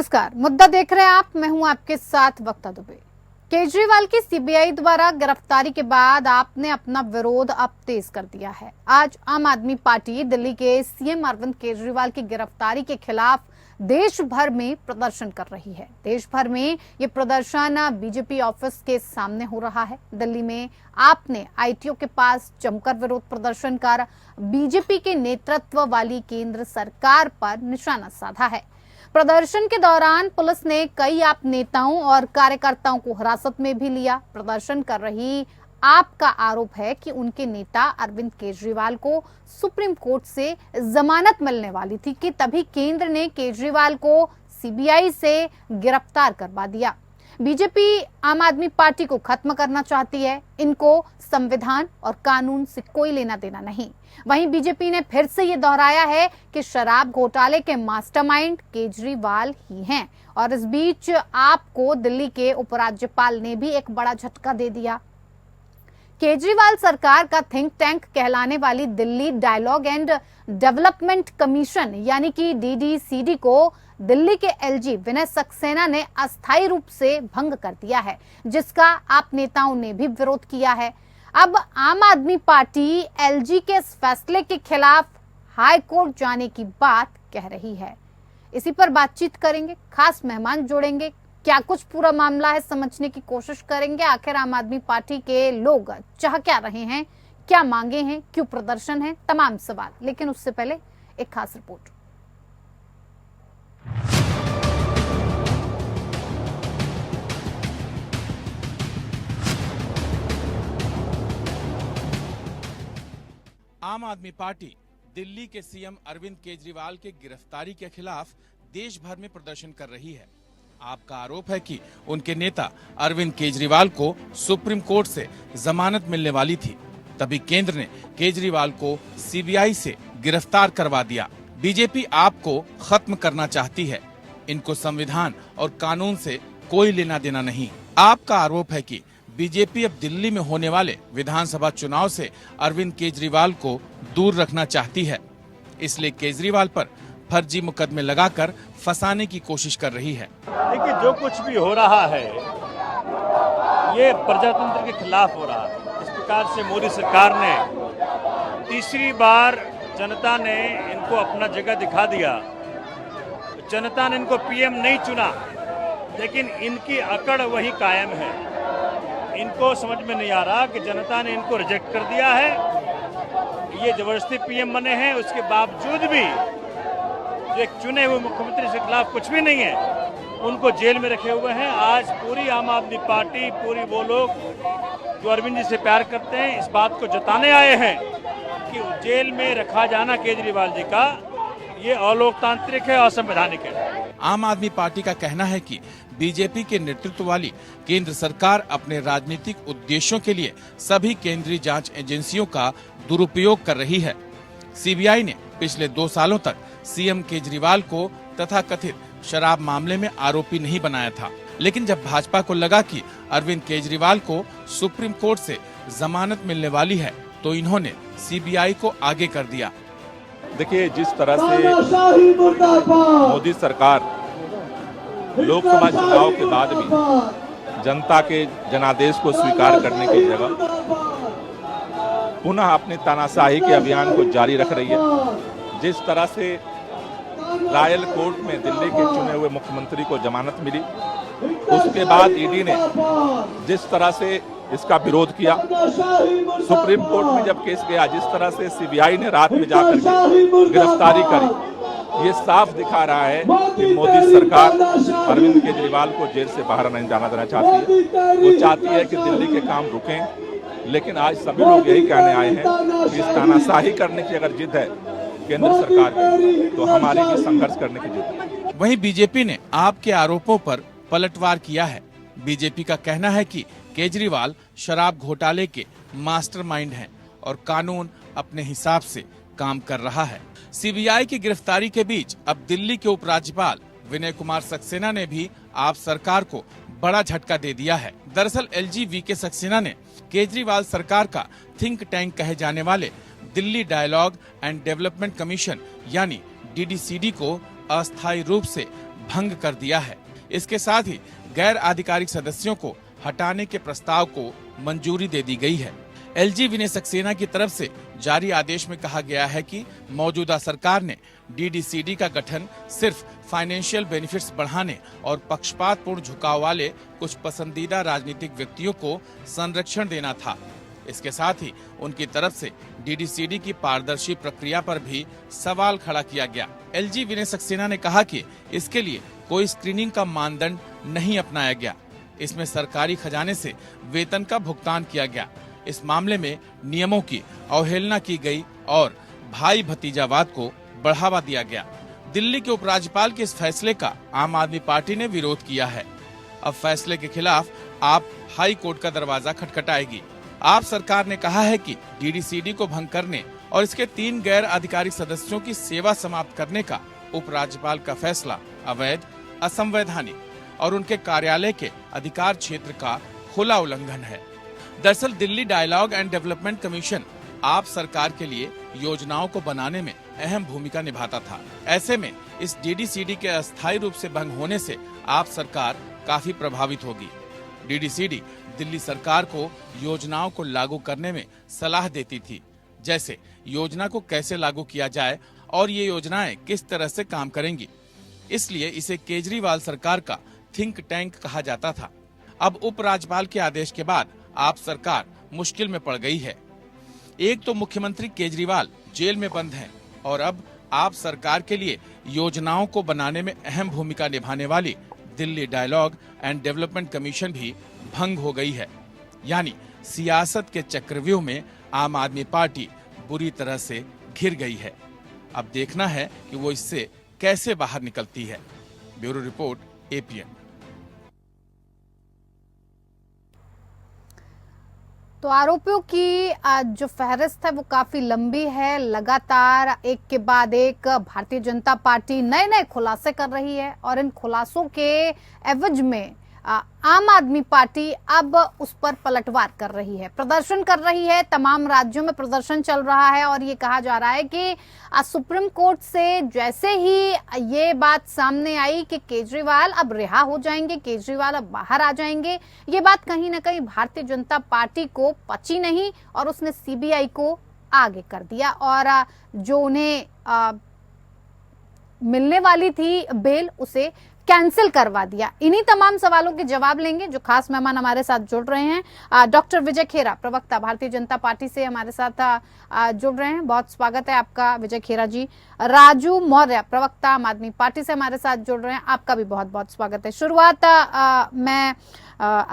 नमस्कार, मुद्दा देख रहे हैं आप। मैं हूं आपके साथ वक्ता दुबे। केजरीवाल की सीबीआई द्वारा गिरफ्तारी के बाद आपने अपना विरोध अब तेज कर दिया है। आज आम आदमी पार्टी दिल्ली के सीएम अरविंद केजरीवाल की गिरफ्तारी के खिलाफ देश भर में प्रदर्शन कर रही है। देश भर में ये प्रदर्शन बीजेपी ऑफिस के सामने हो रहा है। दिल्ली में आपने आईटीओ के पास जमकर विरोध प्रदर्शन कर बीजेपी के नेतृत्व वाली केंद्र सरकार पर निशाना साधा है। प्रदर्शन के दौरान पुलिस ने कई आप नेताओं और कार्यकर्ताओं को हिरासत में भी लिया। प्रदर्शन कर रही आप का आरोप है कि उनके नेता अरविंद केजरीवाल को सुप्रीम कोर्ट से जमानत मिलने वाली थी कि तभी केंद्र ने केजरीवाल को सीबीआई से गिरफ्तार करवा दिया। बीजेपी आम आदमी पार्टी को खत्म करना चाहती है। इनको संविधान और कानून से कोई लेना देना नहीं। वहीं बीजेपी ने फिर से ये दोहराया है कि शराब घोटाले के मास्टरमाइंड केजरीवाल ही हैं। और इस बीच आपको दिल्ली के उपराज्यपाल ने भी एक बड़ा झटका दे दिया। केजरीवाल सरकार का थिंक टैंक कहलाने वाली Delhi dialogue and development commission यानी कि DDCD को दिल्ली के LG विनय सक्सेना ने अस्थायी रूप से भंग कर दिया है, जिसका आप नेताओं ने भी विरोध किया है। अब आम आदमी पार्टी LG के इस फैसले के खिलाफ हाई कोर्ट जाने की बात कह रही है। इसी पर बातचीत करेंगे, खास मेहमान जोड़ेंगे, क्या कुछ पूरा मामला है समझने की कोशिश करेंगे। आखिर आम आदमी पार्टी के लोग चाह क्या रहे हैं, क्या मांगे हैं, क्यों प्रदर्शन है, तमाम सवाल। लेकिन उससे पहले एक खास रिपोर्ट। आम आदमी पार्टी दिल्ली के सीएम अरविंद केजरीवाल के गिरफ्तारी के खिलाफ देश भर में प्रदर्शन कर रही है। आपका आरोप है कि उनके नेता अरविंद केजरीवाल को सुप्रीम कोर्ट से जमानत मिलने वाली थी, तभी केंद्र ने केजरीवाल को सीबीआई से गिरफ्तार करवा दिया। बीजेपी आपको खत्म करना चाहती है। इनको संविधान और कानून से कोई लेना देना नहीं। आपका आरोप है कि बीजेपी अब दिल्ली में होने वाले विधानसभा चुनाव से अरविंद केजरीवाल को दूर रखना चाहती है, इसलिए केजरीवाल पर फर्जी मुकदमे लगाकर फंसाने की कोशिश कर रही है। देखिए, जो कुछ भी हो रहा है ये प्रजातंत्र के खिलाफ हो रहा है। इस प्रकार से मोदी सरकार ने तीसरी बार जनता ने इनको अपना जगह दिखा दिया। जनता ने इनको पीएम नहीं चुना, लेकिन इनकी अकड़ वही कायम है। इनको समझ में नहीं आ रहा कि जनता ने इनको रिजेक्ट कर दिया है। ये जबरदस्ती पीएम बने हैं, उसके बावजूद भी जो एक चुने हुए मुख्यमंत्री के खिलाफ कुछ भी नहीं है, उनको जेल में रखे हुए हैं। आज पूरी आम आदमी पार्टी, पूरी वो लोग जो अरविंद जी से प्यार करते हैं, इस बात को जताने आए हैं कि जेल में रखा जाना केजरीवाल जी का ये अलोकतांत्रिक है, असंवैधानिक है। आम आदमी पार्टी का कहना है कि बीजेपी के नेतृत्व वाली केंद्र सरकार अपने राजनीतिक उद्देश्यों के लिए सभी केंद्रीय जांच एजेंसियों का दुरुपयोग कर रही है। सीबीआई ने पिछले 2 सालों तक सीएम केजरीवाल को तथाकथित शराब मामले में आरोपी नहीं बनाया था, लेकिन जब भाजपा को लगा कि अरविंद केजरीवाल को सुप्रीम कोर्ट से जमानत मिलने वाली है, तो इन्होंने सीबीआई को आगे कर दिया। देखिए, जिस तरह से मोदी सरकार लोकसभा चुनाव के बाद भी जनता के जनादेश को स्वीकार करने की जगह पुनः अपने तानाशाही के अभियान को जारी रख रही है। जिस तरह से रॉयल कोर्ट में दिल्ली के चुने हुए मुख्यमंत्री को जमानत मिली, उसके बाद ईडी ने जिस तरह से इसका विरोध किया, सुप्रीम कोर्ट में जब केस गया, जिस तरह से सीबीआई ने रात में जाकर के गिरफ्तारी करी, ये साफ दिखा रहा है कि मोदी सरकार अरविंद केजरीवाल को जेल से बाहर नहीं जाना देना चाहती है। वो चाहती है कि दिल्ली के काम रुकें, लेकिन आज सभी लोग यही कहने आए हैं कि इस तानाशाही करने की अगर जिद है केंद्र सरकार की, तो हमारी भी संघर्ष करने की जिद है। वहीं बीजेपी ने आपके आरोपों पर पलटवार किया है। बीजेपी का कहना है कि केजरीवाल शराब घोटाले के मास्टरमाइंड हैं और कानून अपने हिसाब से काम कर रहा है। सीबीआई की गिरफ्तारी के बीच अब दिल्ली के उपराज्यपाल विनय कुमार सक्सेना ने भी आप सरकार को बड़ा झटका दे दिया है। दरअसल LG वीके सक्सेना ने केजरीवाल सरकार का थिंक टैंक कहे जाने वाले Delhi dialogue and development commission यानी DDCD को अस्थायी रूप से भंग कर दिया है। इसके साथ ही गैर आधिकारिक सदस्यों को हटाने के प्रस्ताव को मंजूरी दे दी गई है। एलजी विनय सक्सेना की तरफ से जारी आदेश में कहा गया है कि मौजूदा सरकार ने डीडीसीडी का गठन सिर्फ फाइनेंशियल बेनिफिट्स बढ़ाने और पक्षपातपूर्ण झुकाव वाले कुछ पसंदीदा राजनीतिक व्यक्तियों को संरक्षण देना था। इसके साथ ही उनकी तरफ से डीडीसीडी की पारदर्शी प्रक्रिया पर भी सवाल खड़ा किया गया। एलजी विनय सक्सेना ने कहा कि इसके लिए कोई स्क्रीनिंग का मानदंड नहीं अपनाया गया। इसमें सरकारी खजाने से वेतन का भुगतान किया गया। इस मामले में नियमों की अवहेलना की गई और भाई भतीजावाद को बढ़ावा दिया गया। दिल्ली के उपराज्यपाल के इस फैसले का आम आदमी पार्टी ने विरोध किया है। अब फैसले के खिलाफ आप हाई कोर्ट का दरवाजा खटखटाएगी। आप सरकार ने कहा है कि डीडीसीडी को भंग करने और इसके 3 गैर आधिकारिक सदस्यों की सेवा समाप्त करने का उपराज्यपाल का फैसला अवैध, असंवैधानिक और उनके कार्यालय के अधिकार क्षेत्र का खुला उल्लंघन है। दरअसल Delhi dialogue and development commission AAP सरकार के लिए योजनाओं को बनाने में अहम भूमिका निभाता था। ऐसे में इस डीडीसीडी के अस्थायी रूप से भंग होने से आप सरकार काफी प्रभावित होगी। डीडीसीडी दिल्ली सरकार को योजनाओं को लागू करने में सलाह देती थी, जैसे योजना को कैसे लागू किया जाए और ये योजनाएं किस तरह से काम करेंगी। इसलिए इसे केजरीवाल सरकार का थिंक टैंक कहा जाता था। अब उपराज्यपाल के आदेश के बाद आप सरकार मुश्किल में पड़ गई है। एक तो मुख्यमंत्री केजरीवाल जेल में बंद हैं और अब आप सरकार के लिए योजनाओं को बनाने में अहम भूमिका निभाने वाली Delhi dialogue and development commission भी भंग हो गई है। यानी सियासत के चक्रव्यूह में आम आदमी पार्टी बुरी तरह से घिर गई है। अब देखना है कि वो इससे कैसे बाहर निकलती है। Bureau report, APN. तो आरोपियों की जो फहरिस्त है वो काफी लंबी है। लगातार एक के बाद एक भारतीय जनता पार्टी नए नए खुलासे कर रही है और इन खुलासों के एवज में आम आदमी पार्टी अब उस पर पलटवार कर रही है, प्रदर्शन कर रही है। तमाम राज्यों में प्रदर्शन चल रहा है और ये कहा जा रहा है कि सुप्रीम कोर्ट से जैसे ही ये बात सामने आई कि केजरीवाल अब रिहा हो जाएंगे, केजरीवाल अब बाहर आ जाएंगे, ये बात कहीं ना कहीं भारतीय जनता पार्टी को पची नहीं और उसने सीबीआई को आगे कर दिया और जो उन्हें मिलने वाली थी बेल उसे कैंसिल करवा दिया। इन्हीं तमाम सवालों के जवाब लेंगे। जो खास मेहमान हमारे साथ जुड़ रहे हैं, डॉक्टर विजय खेरा, प्रवक्ता भारतीय जनता पार्टी से हमारे साथ जुड़ रहे हैं। बहुत स्वागत है आपका विजय खेरा जी। राजू मौर्य, प्रवक्ता आम आदमी पार्टी से हमारे साथ जुड़ रहे हैं, आपका भी बहुत बहुत स्वागत है। शुरुआत मैं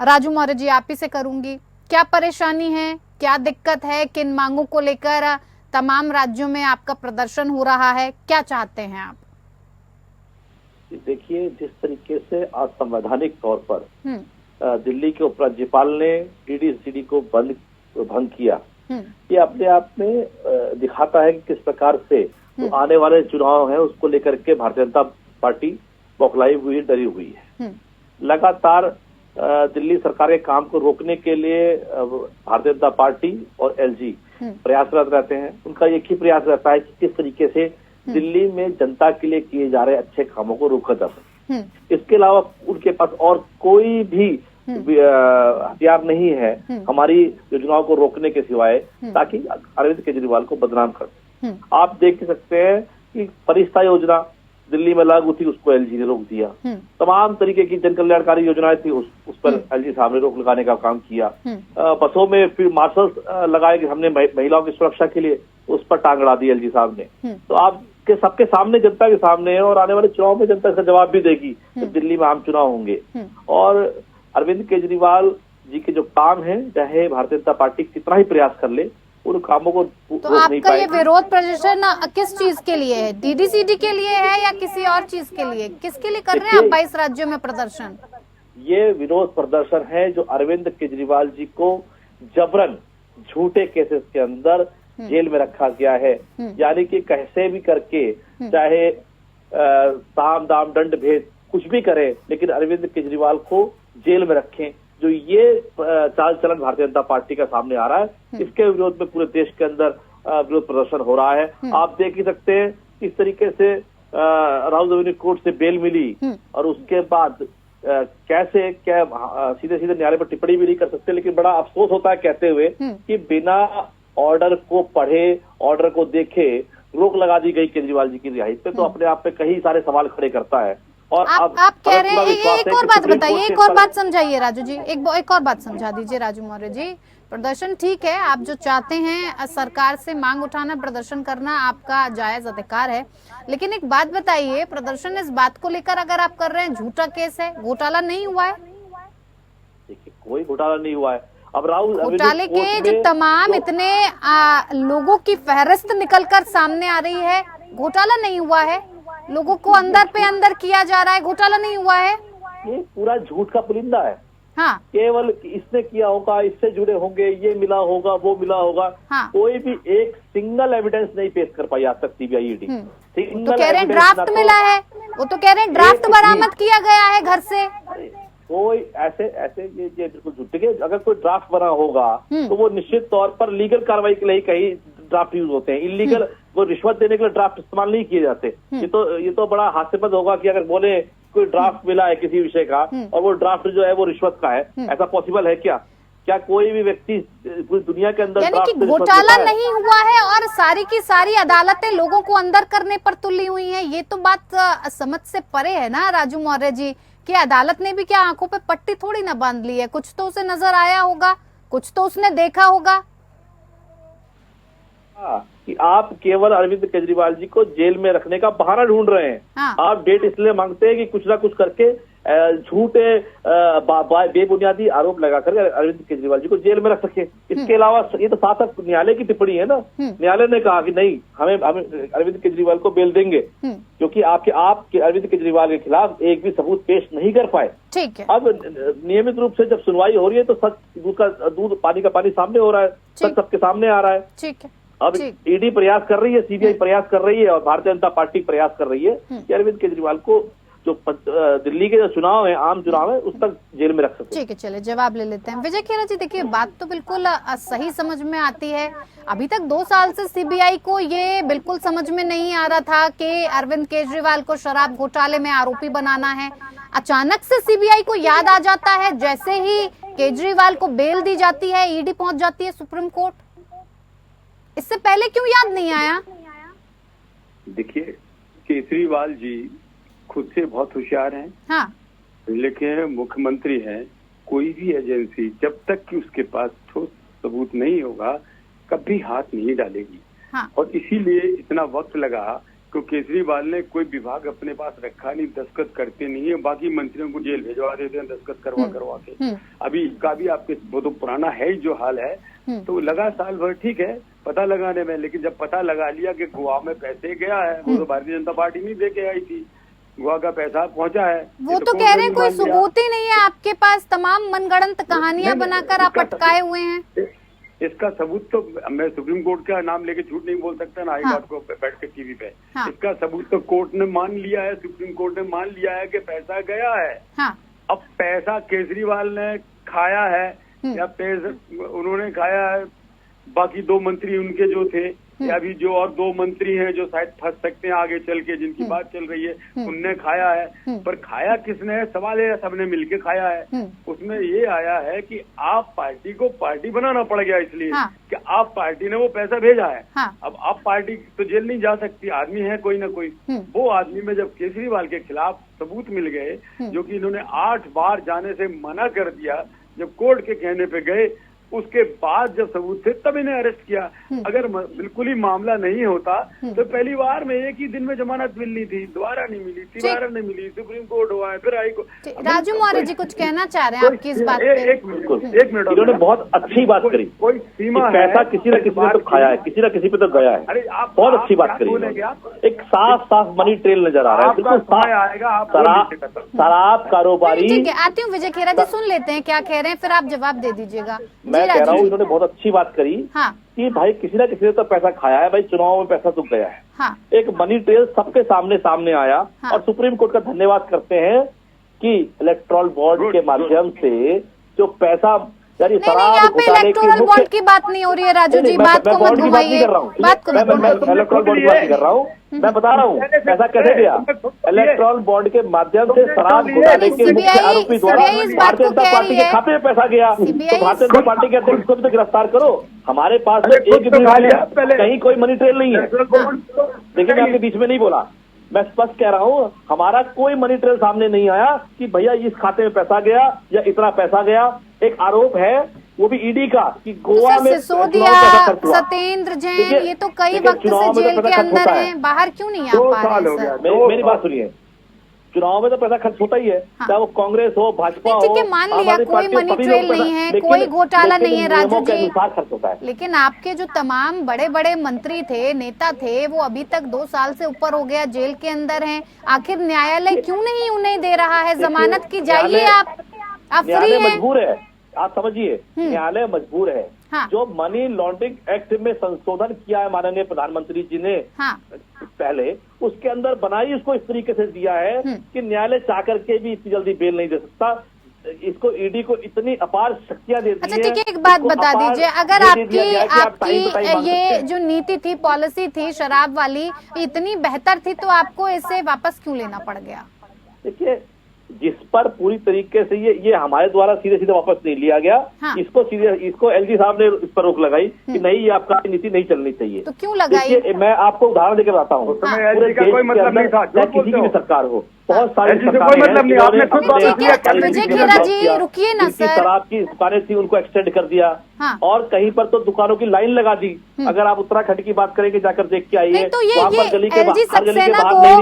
राजू मौर्य जी आप ही से करूंगी। क्या परेशानी है, क्या दिक्कत है, किन मांगों को लेकर तमाम राज्यों में आपका प्रदर्शन हो रहा है, क्या चाहते हैं आप? देखिए, जिस तरीके से असंवैधानिक तौर पर दिल्ली के उपराज्यपाल ने डीडीसीडी को भंग किया, ये अपने आप में दिखाता है कि किस प्रकार से तो आने वाले चुनाव है उसको लेकर के भारतीय जनता पार्टी बौखलाई हुई, डरी हुई है। लगातार दिल्ली सरकार के काम को रोकने के लिए भारतीय जनता पार्टी और एलजी प्रयासरत रहते हैं। उनका एक ही प्रयास रहता है कि किस तरीके से दिल्ली में जनता के लिए किए जा रहे अच्छे कामों को रोका जा सके। इसके अलावा उनके पास और कोई भी हथियार नहीं है हमारी योजनाओं को रोकने के सिवाय, ताकि अरविंद केजरीवाल को बदनाम कर सके। आप देख सकते हैं कि परिस्था योजना दिल्ली में लागू थी, उसको एलजी ने रोक दिया। तमाम तरीके की जन कल्याणकारी योजनाएं थी, उस पर एलजी साहब ने रोक लगाने का काम किया। बसों में फिर मार्शल्स लगाए कि हमने महिलाओं की सुरक्षा के लिए, उस पर टांग अड़ा दी एलजी साहब ने। तो आप के सबके सामने, जनता के सामने है और आने वाले चुनाव में जनता इसका जवाब भी देगी जब दिल्ली में आम चुनाव होंगे। और अरविंद केजरीवाल जी के जो काम है, चाहे भारतीय जनता पार्टी कितना ही प्रयास कर ले, उन कामों को तो आपका ये विरोध प्रदर्शन किस चीज के लिए है? डीडीसीडी के लिए है या किसी और चीज के लिए? किसके लिए कर रहे हैं आप 22 राज्यों में प्रदर्शन? ये विरोध प्रदर्शन है जो अरविंद केजरीवाल जी को जबरन झूठे केसेस के अंदर जेल में रखा गया है। यानी कि कैसे भी करके, चाहे साम दाम दंड भेद कुछ भी करे, लेकिन अरविंद केजरीवाल को जेल में रखें। जो ये चाल चलन भारतीय जनता पार्टी का सामने आ रहा है, इसके विरोध में पूरे देश के अंदर विरोध प्रदर्शन हो रहा है। आप देख ही सकते हैं किस तरीके से राहुल द्रविड़ कोर्ट से बेल मिली और उसके बाद कैसे क्या सीधे सीधे न्यायालय पर टिप्पणी भी नहीं कर सकते, लेकिन बड़ा अफसोस होता है कहते हुए कि बिना ऑर्डर को पढ़े, ऑर्डर को देखे रोक लगा दी गई केजरीवाल जी की रिहाई पे, तो अपने आप पे कई सारे सवाल खड़े करता है। और आप कह रहे हैं, एक और बात बताइए, एक और बात समझाइए राजू जी, एक और बात समझा दीजिए राजू मौर्य जी। प्रदर्शन ठीक है, आप जो चाहते हैं सरकार से मांग उठाना, प्रदर्शन करना आपका जायज अधिकार है, लेकिन एक बात बताइए, प्रदर्शन इस बात को लेकर अगर आप कर रहे हैं झूठा केस है, घोटाला नहीं हुआ है? देखिए कोई घोटाला नहीं हुआ है। अब राहुल घोटाले के जो तमाम इतने लोगों की फहरिस्त निकलकर सामने आ रही है, घोटाला नहीं हुआ है, लोगों को अंदर पे अंदर किया जा रहा है, घोटाला नहीं हुआ है। ये पूरा झूठ का पुलिंदा है। हाँ। केवल इसने किया होगा, इससे जुड़े होंगे, ये मिला होगा, वो मिला होगा। हाँ। कोई भी एक सिंगल एविडेंस नहीं पेश कर पाई आज तक सीबीआई ईडी। तो कह रहे हैं ड्राफ्ट मिला है, वो तो कह रहे हैं ड्राफ्ट बरामद किया गया है घर से। कोई ऐसे ये बिल्कुल झूठ है। अगर कोई ड्राफ्ट बना होगा तो वो निश्चित तौर पर लीगल कार्रवाई के लिए कहीं ड्राफ्ट यूज होते हैं, इलीगल वो रिश्वत देने के लिए ड्राफ्ट इस्तेमाल नहीं किए जाते। ये तो बड़ा हास्यास्पद होगा कि अगर बोले कोई ड्राफ्ट मिला है किसी विषय का और वो ड्राफ्ट जो है वो रिश्वत का है, ऐसा पॉसिबल है क्या? क्या कोई भी व्यक्ति पूरी दुनिया के अंदर यानी कि घोटाला नहीं हुआ है और सारी की सारी अदालतें लोगों को अंदर करने पर तुली हुई हैं? ये तो बात समझ से परे है ना राजू मौर्य जी, कि अदालत ने भी क्या आंखों पे पट्टी थोड़ी ना बांध ली है, कुछ तो उसे नजर आया होगा, कुछ तो उसने देखा होगा। कि आप केवल अरविंद केजरीवाल जी को जेल में रखने का बहाना ढूंढ रहे हैं। हाँ। आप डेट इसलिए मांगते हैं कि कुछ ना कुछ करके झूठे बेबुनियादी आरोप लगाकर अरविंद केजरीवाल जी को जेल में रख सके। इसके अलावा ये तो साथ साथ न्यायालय की टिप्पणी है ना, न्यायालय ने कहा कि नहीं, हमें अरविंद केजरीवाल को बेल देंगे क्योंकि आपके अरविंद केजरीवाल के खिलाफ एक भी सबूत पेश नहीं कर पाए। ठीक है। अब नियमित रूप से जब सुनवाई हो रही है तो सच दूध पानी का पानी सामने हो रहा है, सच सबके सामने आ रहा है। ठीक है। अब ईडी प्रयास कर रही है, सीबीआई प्रयास कर रही है और भारतीय जनता पार्टी प्रयास कर रही है कि अरविंद केजरीवाल को जो दिल्ली के जो चुनाव है, आम चुनाव है, उस तक जेल में रख सकते। ठीक है, चले जवाब ले लेते हैं। विजय खेरा जी, देखिए बात तो बिल्कुल सही समझ में आती है। अभी तक 2 साल से सीबीआई को ये बिल्कुल समझ में नहीं आ रहा था कि अरविंद केजरीवाल को शराब घोटाले में आरोपी बनाना है। अचानक से सीबीआई को याद आ जाता है, जैसे ही केजरीवाल को बेल दी जाती है, ईडी पहुंच जाती है सुप्रीम कोर्ट। इससे पहले क्यों याद नहीं आया? देखिए, केजरीवाल जी खुद से बहुत होशियार हैं। हाँ। लेकिन मुख्यमंत्री हैं, कोई भी एजेंसी जब तक कि उसके पास ठोस सबूत नहीं होगा कभी हाथ नहीं डालेगी। हाँ। और इसीलिए इतना वक्त लगा क्योंकि केजरीवाल ने कोई विभाग अपने पास रखा नहीं, दस्तखत करते नहीं है, बाकी मंत्रियों को जेल भिजवा देते हैं दस्तखत करवा के। अभी इसका भी आपके वो तो पुराना है ही जो हाल है, तो लगा साल भर, ठीक है, पता लगाने में। लेकिन जब पता लगा लिया कि गोवा में पैसे गया है, वो तो भारतीय जनता पार्टी नहीं दे के आई थी, गोवा का पैसा पहुंचा है, वो तो कह रहे हैं कोई सबूत ही नहीं है आपके पास, तमाम मनगढ़ंत कहानियां बनाकर आप अटकाए हुए हैं। इसका सबूत तो मैं सुप्रीम कोर्ट का नाम लेके झूठ नहीं बोल सकता ना, हाईकोर्ट को बैठ के टीवी पे। इसका सबूत तो कोर्ट ने मान लिया है, सुप्रीम कोर्ट ने मान लिया है कि पैसा गया है। अब पैसा केजरीवाल ने खाया है या पैसा उन्होंने खाया है, बाकी 2 मंत्री उनके जो थे या अभी जो और 2 मंत्री हैं जो शायद फंस सकते हैं आगे चल के, जिनकी बात चल रही है, उनने खाया है। पर खाया किसने है, सवाल है, सबने मिलके खाया है। उसमें ये आया है कि आप पार्टी को पार्टी बनाना पड़ गया इसलिए कि आप पार्टी ने वो पैसा भेजा है। अब आप पार्टी तो जेल नहीं जा सकती, आदमी है कोई ना कोई। वो आदमी में जब केजरीवाल के खिलाफ सबूत मिल गए, जो कि इन्होंने 8 बार जाने से मना कर दिया, जब कोर्ट के कहने पे गए, उसके बाद जब सबूत थे तब इन्हें अरेस्ट किया। अगर बिल्कुल ही मामला नहीं होता तो पहली बार में एक ही दिन में जमानत मिलनी थी, दोबारा नहीं मिली, तिबारा नहीं मिली, सुप्रीम कोर्ट हुआ है, फिर हाई कोर्ट। राजू मौर्य जी कुछ कहना चाह रहे हैं आपकी इस बात पे? एक मिनट, इन्होंने बहुत अच्छी बात करी। कोई सीमा है, पैसा किसी न किसी ने तो खाया है, किसी न किसी पे तो गया है। अरे आप बहुत अच्छी बात करी, एक साफ मनी ट्रेल नजर आ रहा है, बिल्कुल शराब कारोबारी। ठीक है, आती हूँ विजय खेरा जी, सुन लेते हैं क्या कह रहे हैं, फिर आप जवाब दे दीजिएगा। मैं कह रहा हूँ इन्होंने बहुत अच्छी बात करी कि भाई किसी न किसी ने तो पैसा खाया है, भाई चुनाव में पैसा तो गया है। एक मनी ट्रेल सबके सामने आया और सुप्रीम कोर्ट का धन्यवाद करते हैं कि इलेक्टोरल बॉन्ड के माध्यम से जो पैसा यार नहीं, यहाँ पे इलेक्टोरल बॉन्ड की बात नहीं हो रही है राजू जी, बात को मत घुमाइए, बात को मत मैं इलेक्ट्रॉल बॉन्ड की बात नहीं कर रहा हूँ, मैं बता रहा हूँ पैसा कैसे गया। इलेक्ट्रॉल बॉन्ड के माध्यम से शराब घोटाले के मुख्य आरोपी द्वारा भारतीय जनता पार्टी के खाते में पैसा गया, तो भारतीय जनता पार्टी के अध्यक्ष को भी तो गिरफ्तार करो। हमारे पास तो एक भी कहीं कोई मनी ट्रेल नहीं है। देखिए मैं आपके बीच में नहीं बोला, मैं स्पष्ट कह रहा हूँ, हमारा कोई मनी ट्रेल सामने नहीं आया कि भैया इस खाते में पैसा गया या इतना पैसा गया। एक आरोप है वो भी ईडी का कि गोवा में सिसोदिया, सत्येंद्र जैन, ये तो कई वक्त से जेल के अंदर हैं, बाहर क्यों नहीं आ पा रहे सर? मेरी बात सुनिए, चुनाव में तो पैसा खर्च होता ही है, चाहे वो कांग्रेस हो, भाजपा हो। ठीक है, मान लिया कोई मनी ट्रेल नहीं है, कोई घोटाला नहीं है राजू जी, खर्च होता है। लेकिन आपके जो तमाम बड़े बड़े मंत्री थे, नेता थे, वो अभी तक 2 साल से ऊपर हो गया जेल के अंदर हैं। आखिर न्यायालय क्यों नहीं उन्हें दे रहा है जमानत की? जाइए आप फ्री हैं। मजबूर है, आप समझिए, न्यायालय मजबूर है। हाँ। जो मनी लॉन्ड्रिंग एक्ट में संशोधन किया है माननीय प्रधानमंत्री जी ने, हाँ। पहले उसके अंदर बनाई उसको इस तरीके से दिया है कि न्यायालय चाह करके भी इतनी जल्दी बेल नहीं दे सकता। इसको ईडी को इतनी अपार शक्तियां दे दी। अच्छा ठीक है, एक बात बता दीजिए, अगर आपकी ये जो नीति थी, पॉलिसी थी शराब वाली, इतनी बेहतर थी, तो आपको इसे वापस क्यों लेना पड़ गया? देखिए, जिस पर पूरी तरीके से ये हमारे द्वारा सीधे सीधे वापस नहीं लिया गया। हाँ। इसको एलजी साहब ने इस पर रोक लगाई कि नहीं, ये आपका नीति नहीं चलनी चाहिए। तो क्यों लगाई? मैं आपको उदाहरण देकर बताता हूँ। पूरे देश के अंदर चाहे किसी की भी सरकार हो, बहुत सारी विजय खेरा जी रुकिए ना सर, शराब की दुकानें थी उनको एक्सटेंड कर दिया। हाँ। और कहीं पर तो दुकानों की लाइन लगा दी। अगर आप उत्तराखंड की बात करेंगे, जाकर देख के आइए, तो वहाँ पर गली के बाहर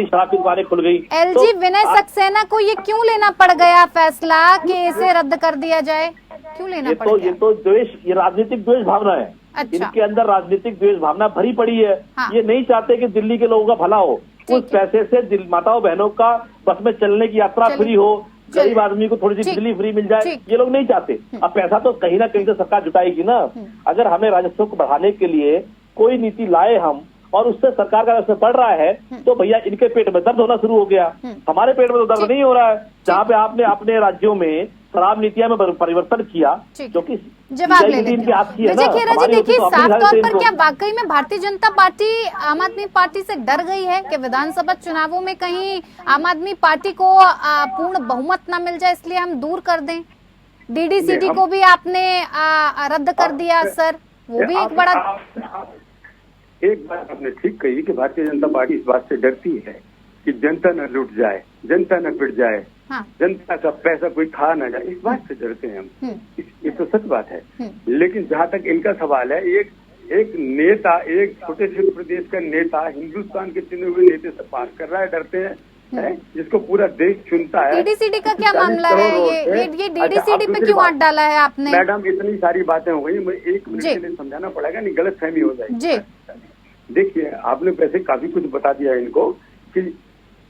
शराब की दुकानें खुल गई। एलजी विनय सक्सेना को ये क्यों लेना पड़ गया फैसला कि इसे रद्द कर दिया जाए? क्यों लेना पड़ गया? ये तो द्वेष, ये राजनीतिक द्वेष भावना है। अच्छा। इनके अंदर राजनीतिक द्वेष भावना भरी पड़ी है। हाँ। ये नहीं चाहते कि दिल्ली के लोगों का भला हो। उस पैसे से माताओं बहनों का बस में चलने की यात्रा फ्री हो, गरीब आदमी को थोड़ी सी बिजली फ्री मिल जाए, ये लोग नहीं चाहते। अब पैसा तो कहीं ना कहीं से सरकार जुटाएगी ना। अगर हमें राजस्व को बढ़ाने के लिए कोई नीति लाए हम और उससे सरकार का राजस्व बढ़ रहा है, तो भैया इनके पेट में दर्द होना शुरू हो गया। हमारे पेट में तो दर्द नहीं हो रहा है। जहाँ पे आपने अपने राज्यों में शराब नीतियां में परिवर्तन किया, जो कि जवाब ले लेते हैं। विजय खेरा जी, देखिए साफ तौर पर क्या वाकई में भारतीय जनता पार्टी आम आदमी पार्टी से डर गई है कि विधानसभा चुनावों में कहीं आम आदमी पार्टी को पूर्ण बहुमत न मिल जाए, इसलिए हम दूर कर दें? डीडीसीडी को भी आपने रद्द कर दिया सर, वो भी एक बड़ा। एक बात आपने ठीक कही कि भारतीय जनता पार्टी इस बात से डरती है कि जनता न लुट जाए, जनता न पिट जाए। हाँ। जनता का पैसा कोई खा ना जाए, इस बात से डरते हैं हम। ये तो सच बात है। लेकिन जहाँ तक इनका सवाल है, एक नेता, एक छोटे से प्रदेश का नेता हिंदुस्तान के चुने हुए नेता से पार कर रहा है, डरते हैं, जिसको पूरा देश चुनता है। डीडीसीडी का क्या मामला है? ये डीडीसीडी पे क्यों हाथ डाला है आपने? मैडम, इतनी सारी बातें हो गई, मुझे 1 मिनट के लिए समझाना पड़ेगा, नहीं गलत फहमी हो जाएगी। देखिए, आपने वैसे काफी कुछ बता दिया इनको कि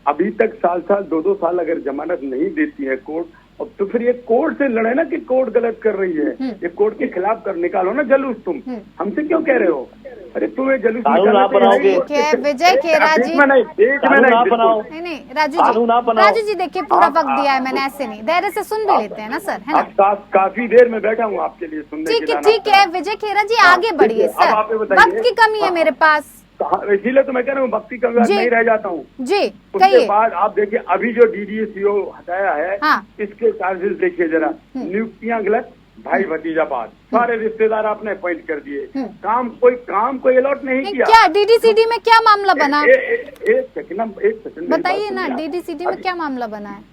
अभी तक साल 2-2 साल अगर जमानत नहीं देती है कोर्ट, अब तो फिर ये कोर्ट से लड़े ना कि कोर्ट गलत कर रही है। ये कोर्ट के खिलाफ कर निकालो ना जलूस। तुम हमसे क्यों कह रहे हो? अरे तुम्हें जलूस बनाओगे? विजय खेरा जी, नहीं राजू जी देखिए, पूरा वक्त दिया है मैंने, ऐसे नहीं, धैर्य से सुन भी लेते हैं ना सर, है ना? काफी देर में बैठा हूँ आपके लिए सुनने। ठीक है विजय खेरा जी, आगे बढ़िए सर, वक्त की कमी है मेरे पास, इसीलिए तो मैं कह रहा हूँ भक्ति का विवाद नहीं रह जाता हूँ जी। उसके बाद आप देखिए, अभी जो डीडीसीओ हटाया है, हाँ। इसके चार्जेस देखिए जरा, नियुक्तियां गलत, भाई भतीजावाद, सारे रिश्तेदार आपने अपॉइंट कर दिए, काम कोई अलॉट नहीं किया। क्या डीडीसीडी में क्या मामला बना? एक सेकंड बताइए ना, डीडीसीडी में क्या मामला बना है?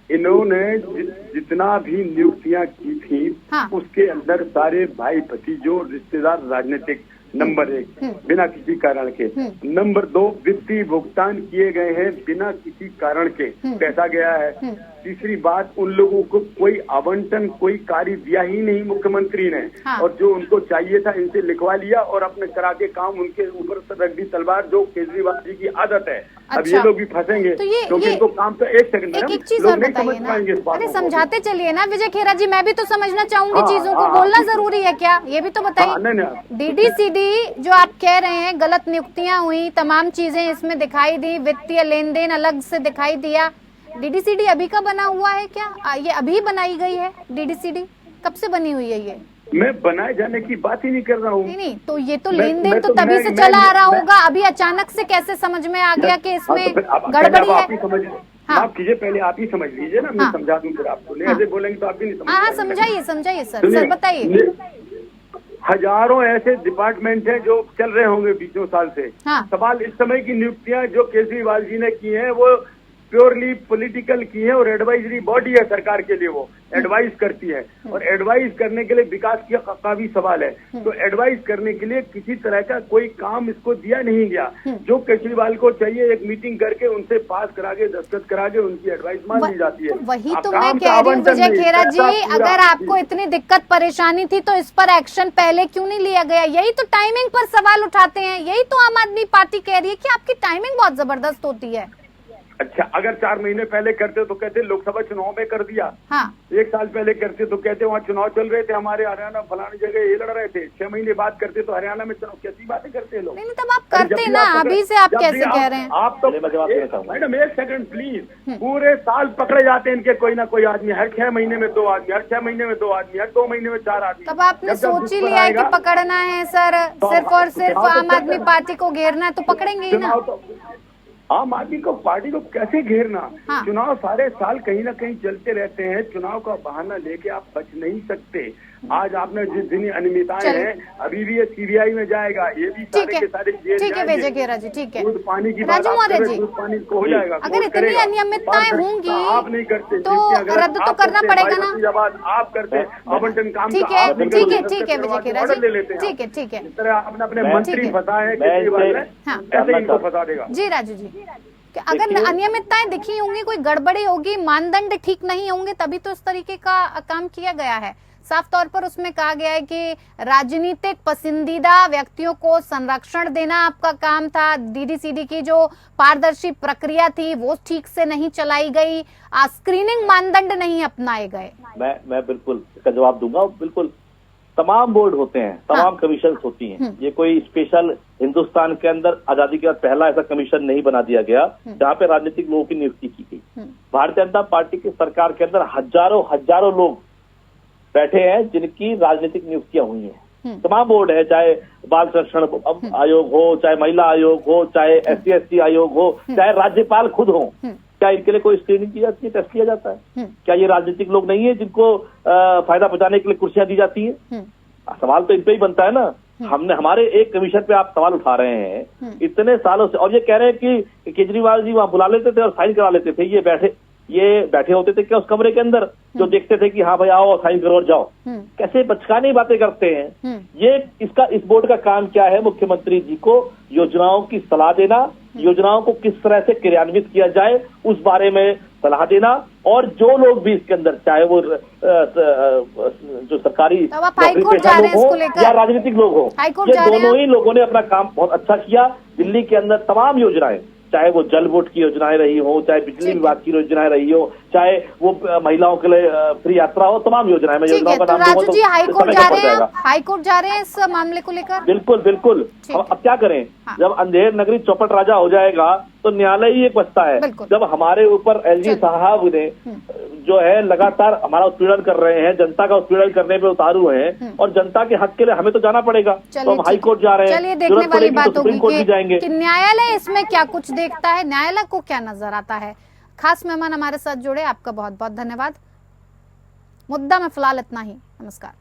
इन्होंने जितना भी नियुक्तियां की थी, हाँ। उसके अंदर सारे भाई भतीजों रिश्तेदार राजनीतिक, नंबर 1 बिना किसी कारण के, नंबर 2 वित्तीय भुगतान किए गए हैं बिना किसी कारण के, पैसा गया है। तीसरी बात, उन लोगों को कोई आवंटन, कोई कार्य दिया ही नहीं मुख्यमंत्री ने, हाँ। और जो उनको चाहिए था इनसे लिखवा लिया और अपने करा के काम उनके ऊपर रख दी तलवार, जो केजरीवाल जी की आदत है। अच्छा। अब ये लोग भी फंसेंगे क्योंकि इनको काम तो एक सेकंड एक चीज और बताइए ना, अरे समझाते चलिए ना विजय खेरा जी, मैं भी तो समझना चाहूंगी चीजों को, बोलना जरूरी है क्या, ये भी तो बताइए। डीडीसीडी जो आप कह रहे हैं गलत नियुक्तियां हुई, तमाम चीजें इसमें दिखाई दी, वित्तीय लेन देन अलग से दिखाई दिया, डीडीसीडी अभी का बना हुआ है क्या? ये अभी बनाई गई है डीडीसीडी? कब से बनी हुई है ये? मैं बनाए जाने की बात ही नहीं कर रहा हूँ। नहीं, तो ये तो लेन देन तो तभी से चला आ रहा होगा, अभी अचानक से कैसे समझ में आ गया कि इसमें गड़बड़ी है? आप कीजिए, पहले आप ही समझ लीजिए ना, मैं समझा दूं फिर आपको। नहीं ऐसे बोलेंगे तो आप भी नहीं समझ। हाँ, समझाइए सर बताइए। हजारों ऐसे डिपार्टमेंट हैं जो चल रहे होंगे बीसों साल से। सवाल इस समय की नियुक्तियां जो केजरीवाल जी ने की हैं वो प्योरली पॉलिटिकल की है और एडवाइजरी बॉडी है सरकार के लिए, वो एडवाइस करती है और एडवाइस करने के लिए विकास का भी सवाल है। तो एडवाइस करने के लिए किसी तरह का कोई काम इसको दिया नहीं गया। जो केजरीवाल को चाहिए एक मीटिंग करके उनसे पास करा के दस्तखत करा के उनकी एडवाइस मान ली जाती है। वही तो मैं कह रही हूँ विजय खेरा जी, अगर आपको इतनी दिक्कत परेशानी थी तो इस पर एक्शन पहले क्यों नहीं लिया गया? यही तो टाइमिंग पर सवाल उठाते हैं, यही तो आम आदमी पार्टी कह रही है कि आपकी टाइमिंग बहुत जबरदस्त होती है। अच्छा, अगर 4 महीने पहले करते तो कहते लोकसभा चुनाव में कर दिया। 1 साल पहले करते तो कहते वहाँ चुनाव चल रहे थे हमारे हरियाणा फलानी जगह ये लड़ रहे थे। 6 महीने बाद करते तो हरियाणा में चुनाव, कैसी बातें करते लोग? नहीं, तब आप करते ना, अभी से आप कैसे कह रहे हैं? आप तो मैडम 1 सेकंड प्लीज, पूरे साल पकड़े जाते हैं इनके कोई ना कोई आदमी, हर 6 महीने में 2 आदमी, हर 6 महीने में 2 आदमी, हर 2 महीने में 4 आदमी। तब आपने सोच ही लिया है कि पकड़ना है सर, सिर्फ और सिर्फ आम आदमी पार्टी को घेरना है, तो पकड़ेंगे ही ना। आम आदमी को पार्टी को कैसे घेरना? चुनाव सारे साल कहीं ना कहीं चलते रहते हैं, चुनाव का बहाना लेके आप बच नहीं सकते। आज आपने जिस दिन अनियमितताएं हैं, अभी भी ये सीबीआई में जाएगा, ये भी सारे के सारे ठीक है विजय खेरा जी, ठीक है। दूध पानी की राजू मौर्य जी, पानी को हो जाएगा। अगर इतनी अनियमितताएं होंगी आप नहीं करते तो रद्द तो करना पड़ेगा ना। जब आप करते आवंटन काम, ठीक है विजय खेरा जी, ठीक है। इस तरह आपने अपने मंत्री फंसाए केजरीवाल ने, ऐसे इनको फंसा देगा। जी राजू जी, अगर अनियमितताएं दिखी होंगी, कोई गड़बड़ी होगी, मानदंड ठीक नहीं होंगे, तभी तो इस तरीके का काम किया गया है। साफ तौर पर उसमें कहा गया है कि राजनीतिक पसंदीदा व्यक्तियों को संरक्षण देना आपका काम था। डीडीसीडी की जो पारदर्शी प्रक्रिया थी वो ठीक से नहीं चलाई गई, स्क्रीनिंग मानदंड नहीं अपनाए गए। मैं बिल्कुल इसका जवाब दूंगा। बिल्कुल तमाम बोर्ड होते हैं, तमाम कमीशन होती हैं। ये कोई स्पेशल हिंदुस्तान के अंदर आजादी के बाद पहला ऐसा कमीशन नहीं बना दिया गया जहाँ पे राजनीतिक लोगों की नियुक्ति की गई। भारतीय जनता पार्टी की सरकार के अंदर हजारों लोग बैठे हैं जिनकी राजनीतिक नियुक्तियां हुई हैं। तमाम बोर्ड है, चाहे बाल संरक्षण आयोग हो, चाहे महिला आयोग हो, चाहे SC/ST आयोग हो, चाहे राज्यपाल खुद हो, क्या इनके लिए कोई स्क्रीनिंग की जाती है, टेस्ट किया जाता है? क्या ये राजनीतिक लोग नहीं है जिनको फायदा पहुंचाने के लिए कुर्सियां दी जाती हैं? सवाल तो इन पे ही बनता है ना। हमारे एक कमीशन पे आप सवाल उठा रहे हैं इतने सालों से, और ये कह रहे हैं कि केजरीवाल जी वहां बुला लेते थे और साइन करा लेते थे। ये बैठे होते थे क्या उस कमरे के अंदर, जो देखते थे कि हाँ भाई आओ साइन करो और जाओ? कैसे बचकानी बातें करते हैं। ये इस बोर्ड का काम क्या है? मुख्यमंत्री जी को योजनाओं की सलाह देना, योजनाओं को किस तरह से क्रियान्वित किया जाए उस बारे में सलाह देना, और जो लोग भी इसके अंदर, चाहे वो जो सरकारी नौकरी पेशा लोग हो या राजनीतिक लोग हो, ये दोनों ही लोगों ने अपना काम बहुत अच्छा किया। दिल्ली के अंदर तमाम योजनाएं, चाहे वो जल बोर्ड की योजनाएं रही हो, चाहे बिजली विभाग की योजनाएं रही हो, चाहे वो महिलाओं के लिए फ्री यात्रा हो, तमाम योजनाएं में योजनाओं का नाम राजू जी हाईकोर्ट जा रहे हैं इस मामले को लेकर। बिल्कुल। अब क्या करें? जब अंधेर नगरी चौपट राजा हो जाएगा तो न्यायालय ही एक बचता है। जब हमारे ऊपर LG साहब ने जो है लगातार हमारा उत्पीड़न कर रहे हैं, जनता का उत्पीड़न करने पे उतारू हैं, और जनता के हक के लिए हमें तो जाना पड़ेगा, तो हम हाई कोर्ट जा रहे हैं। चलिए देखने वाली बात होगी कि न्यायालय इसमें क्या कुछ देखता है, न्यायालय को क्या नजर आता है। खास मेहमान हमारे साथ जुड़े, आपका बहुत बहुत धन्यवाद। मुद्दा में फिलहाल इतना ही, नमस्कार।